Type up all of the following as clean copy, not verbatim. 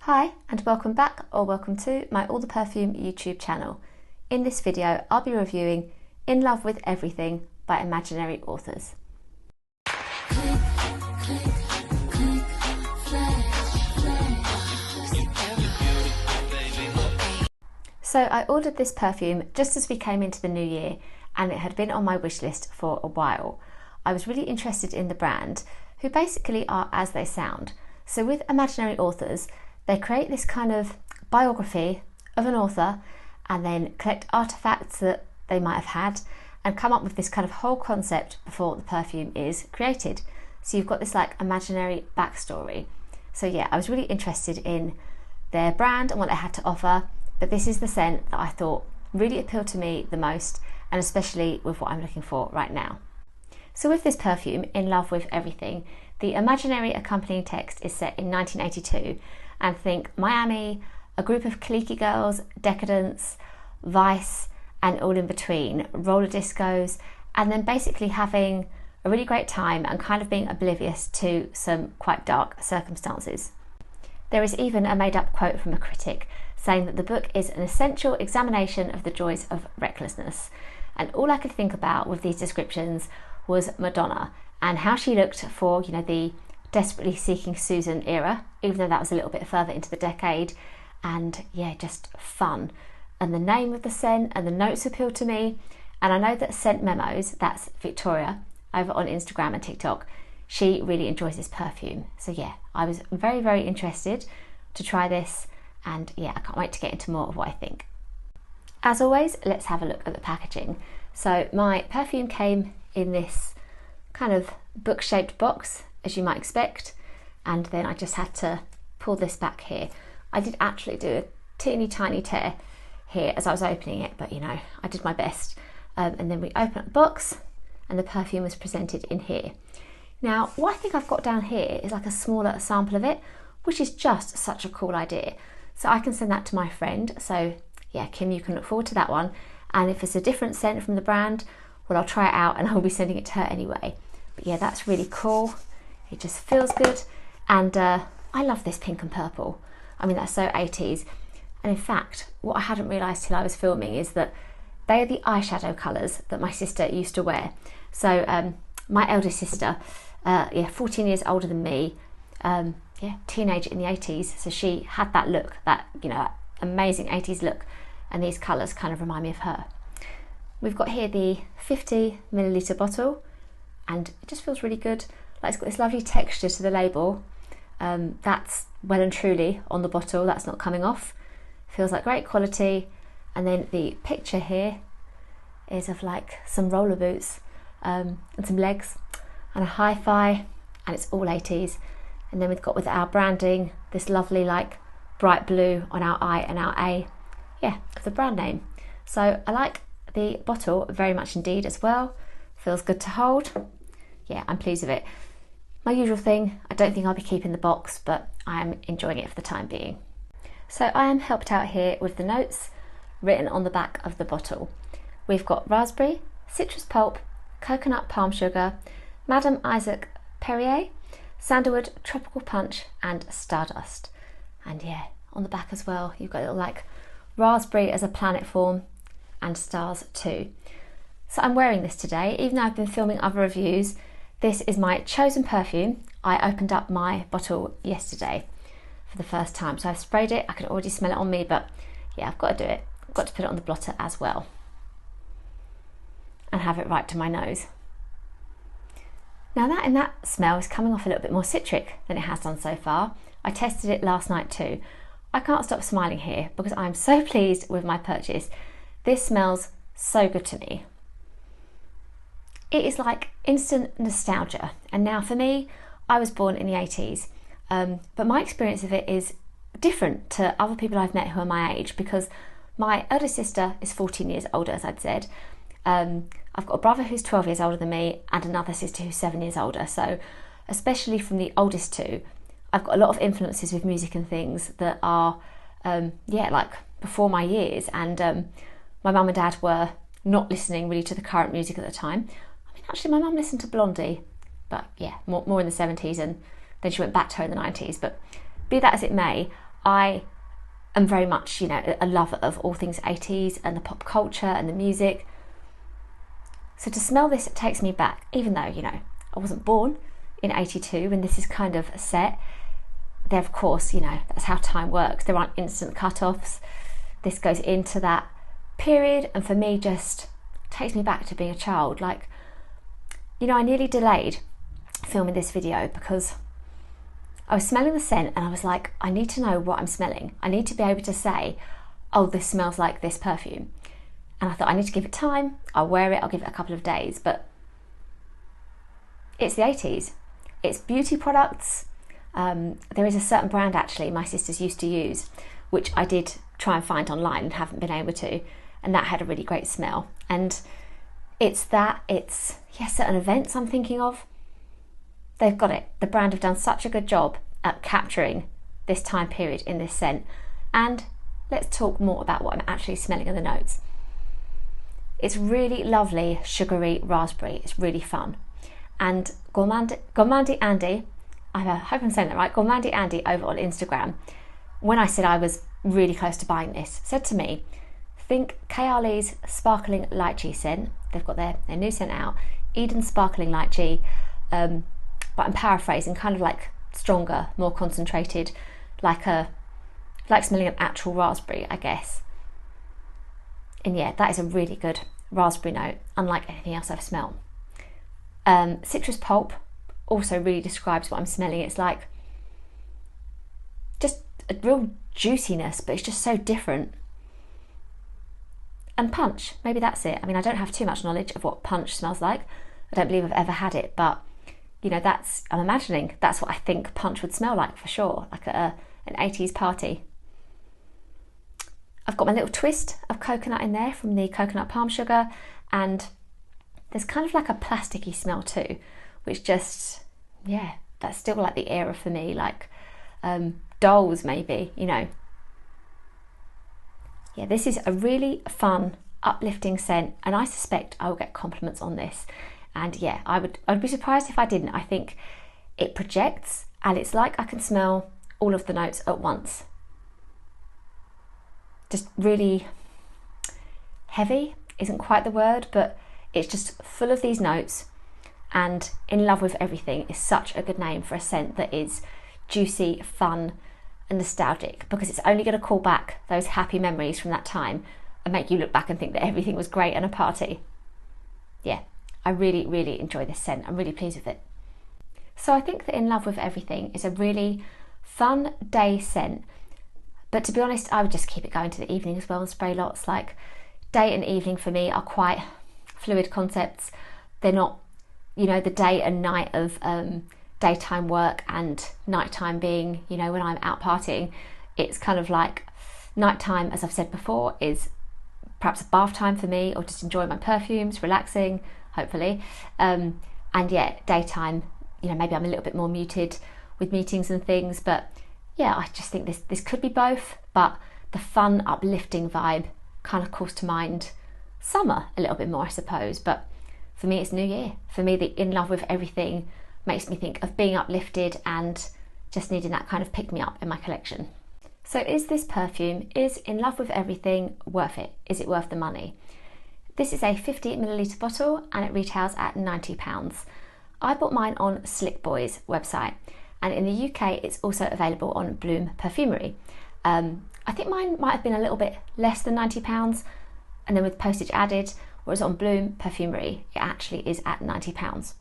Hi and welcome back or welcome to my All the Perfume YouTube channel. In this video I'll be reviewing In Love with Everything by Imaginary Authors. So I ordered this perfume just as we came into the new year and it had been on my wish list for a while. I was really interested in the brand, who basically are as they sound. So with Imaginary Authors, they create this kind of biography of an author and then collect artifacts that they might have had and come up with this kind of whole concept before the perfume is created. So you've got this like imaginary backstory. So yeah, I was really interested in their brand and what they had to offer, but this is the scent that I thought really appealed to me the most, and especially with what I'm looking for right now. So with this perfume, In Love with Everything, the imaginary accompanying text is set in 1982, and think Miami, a group of cliquey girls, decadence, vice, and all in between, roller discos, and then basically having a really great time and kind of being oblivious to some quite dark circumstances. There is even a made-up quote from a critic saying that the book is an essential examination of the joys of recklessness. And all I could think about with these descriptions was Madonna and how she looked for, the desperately seeking Susan era, even though that was a little bit further into the decade, and yeah, just fun. And the name of the scent and the notes appealed to me. And I know that Scent Memos, that's Victoria over on Instagram and TikTok, she really enjoys this perfume. So yeah, I was very, very interested to try this, and yeah, I can't wait to get into more of what I think. As always, let's have a look at the packaging. So my perfume came in this kind of book-shaped box, as you might expect, and then I just had to pull this back here. I did actually do a teeny tiny tear here as I was opening it, but I did my best. And then we open up the box and the perfume was presented in here. Now, what I think I've got down here is like a smaller sample of it, which is just such a cool idea. So I can send that to my friend. So yeah, Kim, you can look forward to that one. And if it's a different scent from the brand, well, I'll try it out and I'll be sending it to her anyway. But yeah, that's really cool. It just feels good. And I love this pink and purple. I mean, that's so 80s. And in fact, what I hadn't realised till I was filming is that they are the eyeshadow colours that my sister used to wear. So my eldest sister, 14 years older than me, teenager in the 80s. So she had that look, that amazing 80s look. And these colours kind of remind me of her. We've got here the 50 milliliter bottle, and it just feels really good. Like it's got this lovely texture to the label. That's well and truly on the bottle, that's not coming off. Feels like great quality. And then the picture here is of like some roller boots and some legs and a hi-fi, and it's all 80s. And then we've got, with our branding, this lovely like bright blue on our I and our A, of the brand name. So I like the bottle very much indeed as well. Feels good to hold. Yeah, I'm pleased with it. My usual thing, I don't think I'll be keeping the box, but I'm enjoying it for the time being. So I am helped out here with the notes written on the back of the bottle. We've got raspberry, citrus pulp, coconut palm sugar, Madame Isaac Perrier, sandalwood, tropical punch, and stardust. And yeah, on the back as well, you've got a little like raspberry as a planet form and stars too. So I'm wearing this today, even though I've been filming other reviews. This is my chosen perfume. I opened up my bottle yesterday for the first time. So I've sprayed it, I can already smell it on me, but yeah, I've got to do it. I've got to put it on the blotter as well and have it right to my nose. Now that smell is coming off a little bit more citric than it has done so far. I tested it last night too. I can't stop smiling here because I'm so pleased with my purchase. This smells so good to me. It is like instant nostalgia. And now for me, I was born in the 80s, but my experience of it is different to other people I've met who are my age, because my eldest sister is 14 years older, as I'd said. I've got a brother who's 12 years older than me and another sister who's 7 years older. So especially from the oldest two, I've got a lot of influences with music and things that are, like before my years. And my mum and dad were not listening really to the current music at the time. I mean, actually, my mum listened to Blondie, but yeah, more in the 70s, and then she went back to her in the 90s. But be that as it may, I am very much, you know, a lover of all things 80s and the pop culture and the music. So to smell this, it takes me back, even though, you know, I wasn't born in 82 when this is kind of set. There, of course, you know, that's how time works. There aren't instant cut-offs. This goes into that period, and for me, just takes me back to being a child. Like, you know, I nearly delayed filming this video because I was smelling the scent and I was like, I need to know what I'm smelling. I need to be able to say, oh, this smells like this perfume. And I thought, I need to give it time. I'll wear it, I'll give it a couple of days. But it's the 80s. It's beauty products. There is a certain brand actually my sisters used to use, which I did try and find online and haven't been able to, and that had a really great smell. And it's certain events I'm thinking of, they've got it. The brand have done such a good job at capturing this time period in this scent. And let's talk more about what I'm actually smelling in the notes. It's really lovely, sugary raspberry. It's really fun. And Gourmandy Andy, I hope I'm saying that right, Gourmandy Andy over on Instagram, when I said I was really close to buying this, said to me, think Kayali's Sparkling Lychee scent. They've got their new scent out, Eden Sparkling Lychee, but I'm paraphrasing, kind of like stronger, more concentrated, like smelling an actual raspberry, I guess. And yeah, that is a really good raspberry note, unlike anything else I've smelled. Citrus pulp also really describes what I'm smelling. It's like just a real juiciness, but it's just so different. And punch, maybe that's it. I mean, I don't have too much knowledge of what punch smells like. I don't believe I've ever had it, but you know, I'm imagining that's what I think punch would smell like for sure, like at an 80s party. I've got my little twist of coconut in there from the coconut palm sugar, and there's kind of like a plasticky smell too, which just, yeah, that's still like the era for me, like dolls maybe, you know. Yeah, this is a really fun, uplifting scent, and I suspect I will get compliments on this. And yeah, I'd be surprised if I didn't. I think it projects, and it's like I can smell all of the notes at once. Just really heavy isn't quite the word, but it's just full of these notes, and In Love With Everything is such a good name for a scent that is juicy, fun and nostalgic, because it's only going to call back those happy memories from that time and make you look back and think that everything was great and a party. Yeah, I really enjoy this scent. I'm really pleased with it. So I think that In Love With Everything is a really fun day scent, but to be honest, I would just keep it going to the evening as well and spray lots. Like, day and evening for me are quite fluid concepts. They're not, you know, the day and night of daytime work and nighttime being, you know, when I'm out partying. It's kind of like nighttime, as I've said before, is perhaps a bath time for me, or just enjoying my perfumes, relaxing, hopefully. And yeah, daytime, you know, maybe I'm a little bit more muted with meetings and things, but yeah, I just think this could be both, but the fun, uplifting vibe kind of calls to mind summer a little bit more, I suppose. But for me, it's New Year. For me, the In Love With Everything makes me think of being uplifted and just needing that kind of pick-me-up in my collection. So is this perfume, is In Love With Everything worth it? Is it worth the money? This is a 50ml bottle and it retails at £90. I bought mine on Slick Boy's website, and in the UK it's also available on Bloom Perfumery. I think mine might have been a little bit less than £90, and then with postage added, whereas on Bloom Perfumery it actually is at £90.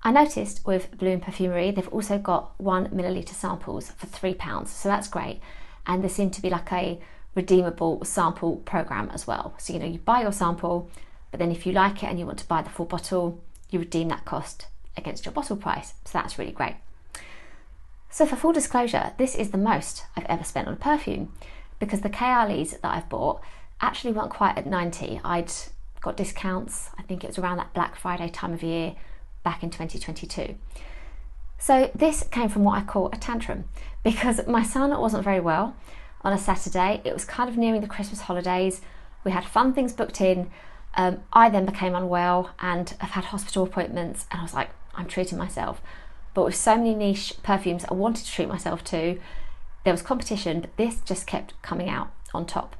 I noticed with Bloom Perfumery they've also got 1ml samples for £3, so that's great. And there seemed to be like a redeemable sample program as well. So, you know, you buy your sample, but then if you like it and you want to buy the full bottle, you redeem that cost against your bottle price. So that's really great. So for full disclosure, this is the most I've ever spent on a perfume, because the Kayalis that I've bought actually weren't quite at 90. I'd got discounts, I think it was around that Black Friday time of year back in 2022. So this came from what I call a tantrum, because my son wasn't very well on a Saturday. It was kind of nearing the Christmas holidays. We had fun things booked in. I then became unwell and I've had hospital appointments, and I was like, I'm treating myself. But with so many niche perfumes I wanted to treat myself to, there was competition, but this just kept coming out on top.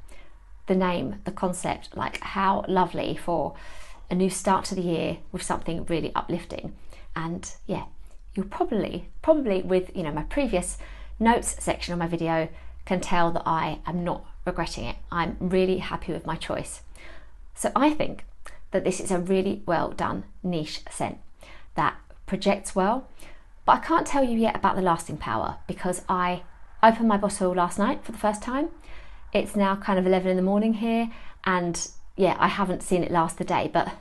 The name, the concept, like how lovely for a new start to the year with something really uplifting. And yeah, you'll probably with, you know, my previous notes section of my video can tell that I am not regretting it. I'm really happy with my choice. So I think that this is a really well done niche scent that projects well, but I can't tell you yet about the lasting power because I opened my bottle last night for the first time. It's now kind of 11 in the morning here, and yeah, I haven't seen it last the day, but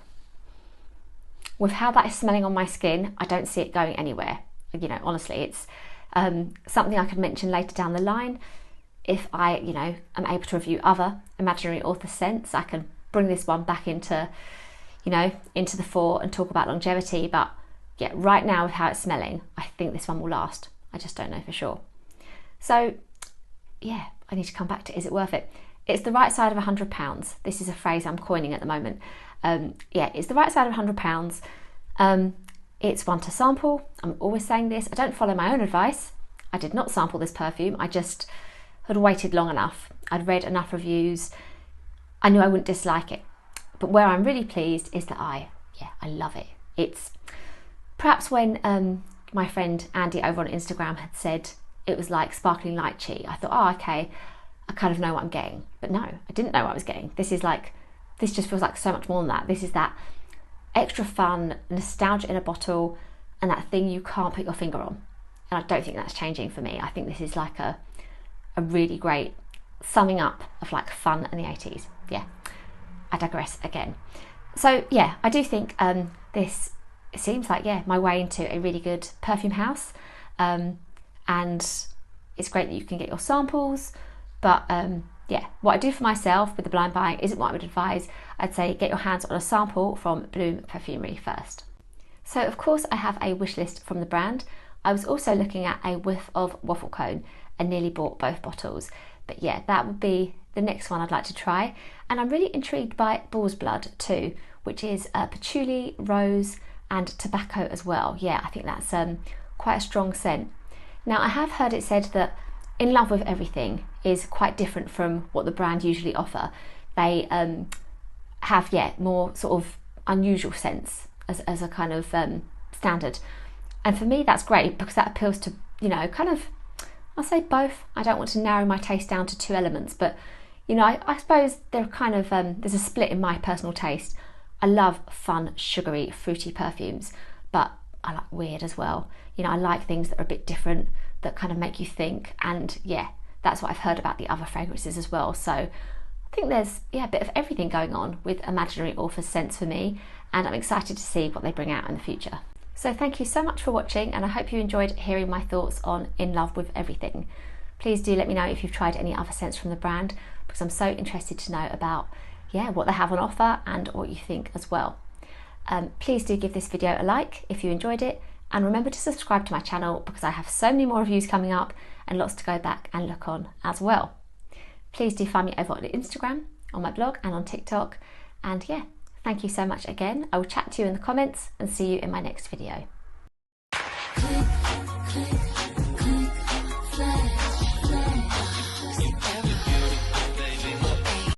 with how that is smelling on my skin, I don't see it going anywhere. You know, honestly, it's something I could mention later down the line. If I, you know, am able to review other imaginary author scents, I can bring this one back into, you know, into the fore and talk about longevity. But yeah, right now with how it's smelling, I think this one will last. I just don't know for sure. So yeah, I need to come back to, is it worth it? It's the right side of £100. This is a phrase I'm coining at the moment. Yeah, it's the right side of £100. It's one to sample. I'm always saying this. I don't follow my own advice. I did not sample this perfume. I just had waited long enough. I'd read enough reviews. I knew I wouldn't dislike it. But where I'm really pleased is that I love it. It's perhaps when my friend Andy over on Instagram had said it was like sparkling lychee, I thought, oh, okay, I kind of know what I'm getting. But no, I didn't know what I was getting. This just feels like so much more than that. This is that extra fun, nostalgia in a bottle, and that thing you can't put your finger on. And I don't think that's changing for me. I think this is like a really great summing up of like fun in the 80s. Yeah, I digress again. So yeah, I do think this seems like, yeah, my way into a really good perfume house. And it's great that you can get your samples, but yeah, what I do for myself with the blind buying isn't what I would advise. I'd say get your hands on a sample from Bloom Perfumery first. So of course I have a wish list from the brand. I was also looking at a whiff of Wafflecone and nearly bought both bottles. But yeah, that would be the next one I'd like to try. And I'm really intrigued by Bull's Blood too, which is patchouli, rose and tobacco as well. Yeah, I think that's quite a strong scent. Now I have heard it said that In Love With Everything is quite different from what the brand usually offer. They have, yeah, more sort of unusual scents as a kind of standard. And for me that's great because that appeals to, you know, kind of, I'll say both. I don't want to narrow my taste down to two elements, but you know, I suppose they're kind of, there's a split in my personal taste. I love fun, sugary, fruity perfumes, but I like weird as well. You know, I like things that are a bit different, that kind of make you think. And yeah, that's what I've heard about the other fragrances as well. So I think there's, yeah, a bit of everything going on with imaginary author scents for me, and I'm excited to see what they bring out in the future. So thank you so much for watching, and I hope you enjoyed hearing my thoughts on In Love With Everything. Please do let me know if you've tried any other scents from the brand, because I'm so interested to know about, yeah, what they have on offer and what you think as well. Please do give this video a like if you enjoyed it, and remember to subscribe to my channel because I have so many more reviews coming up and lots to go back and look on as well. Please do find me over on Instagram, on my blog and on TikTok. And yeah, thank you so much again. I will chat to you in the comments and see you in my next video.